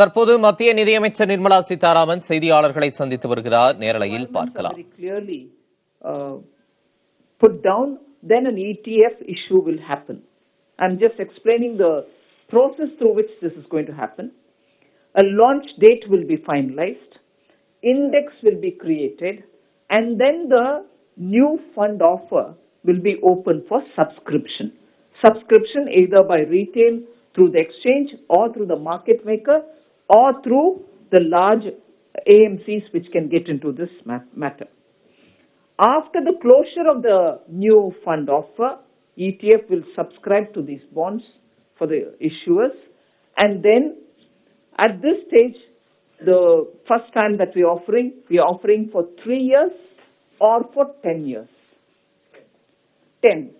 தற்போது மத்திய நிதியமைச்சர் நிர்மலா சீதாராமன் செய்தியாளர்களை சந்தித்து வருகிறார். நேரலையில் பார்க்கலாம். Clearly put down, then an ETF issue will happen. I'm just explaining the process through which this is going to happen. A launch date will be finalized, index will be created, and then the new fund offer will be open for subscription. Subscription either by retail, through the exchange, or through the market maker, or through the large AMCs which can get into this matter. After the closure of the new fund offer, ETF will subscribe to these bonds for the issuers, and then at this stage, the first time that we are offering for 3 years or for 10 years. 10.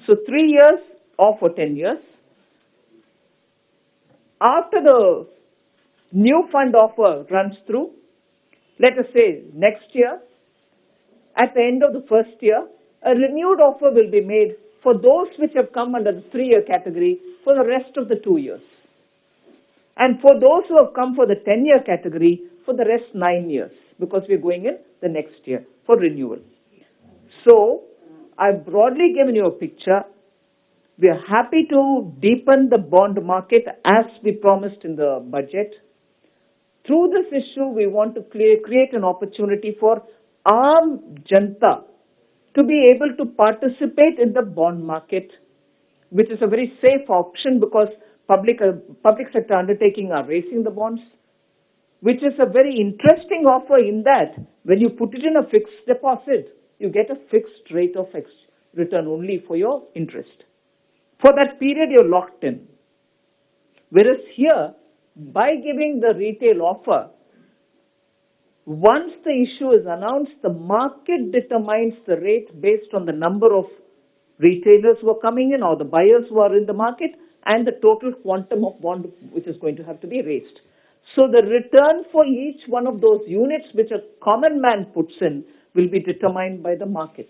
So 3 years or for 10 years. After the new fund offer runs through, let us say next year, at the end of the first year, a renewed offer will be made for those which have come under the 3-year category for the rest of the 2 years. And for those who have come for the 10-year category, for the rest 9 years, because we're going in the next year for renewal. So, I've broadly given you a picture. We are happy to deepen the bond market as we promised in the budget. Through this issue, we want to create an opportunity for Aam Janta to be able to participate in the bond market, which is a very safe option because public sector undertaking are raising the bonds, which is a very interesting offer in that when you put it in a fixed deposit, you get a fixed rate of return only for your interest. For that period, you're locked in. Whereas here, by giving the retail offer, once the issue is announced, the market determines the rate based on the number of retailers who are coming in or the buyers who are in the market and the total quantum of bond which is going to have to be raised. So the return for each one of those units which a common man puts in will be determined by the market.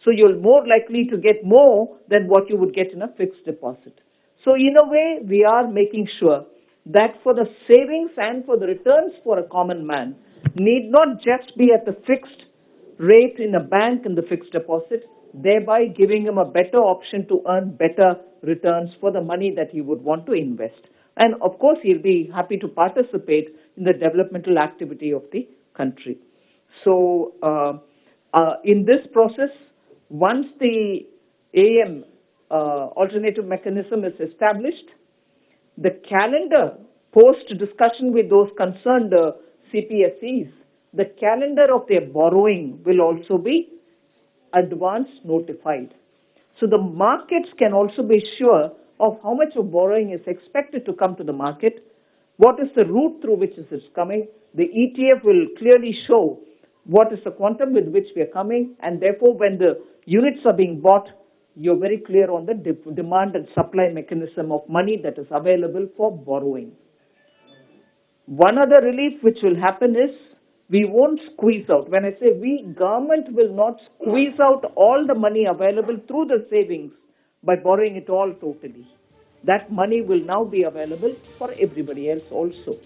So you're more likely to get more than what you would get in a fixed deposit. So in a way, we are making sure that for the savings and for the returns for a common man need not just be at the fixed rate in a bank in the fixed deposit, thereby giving him a better option to earn better returns for the money that he would want to invest. And of course, he'll be happy to participate in the developmental activity of the country. So in this process, once the AM alternative mechanism is established, the calendar post discussion with those concerned CPSEs, the calendar of their borrowing will also be advance notified. So the markets can also be sure of how much of borrowing is expected to come to the market, what is the route through which this is coming. The ETF will clearly show what is the quantum with which we are coming, and therefore when the units are being bought, you're very clear on the demand and supply mechanism of money that is available for borrowing. One other relief which will happen is we won't squeeze out. When I say we, government will not squeeze out all the money available through the savings by borrowing it all totally. That money will now be available for everybody else also.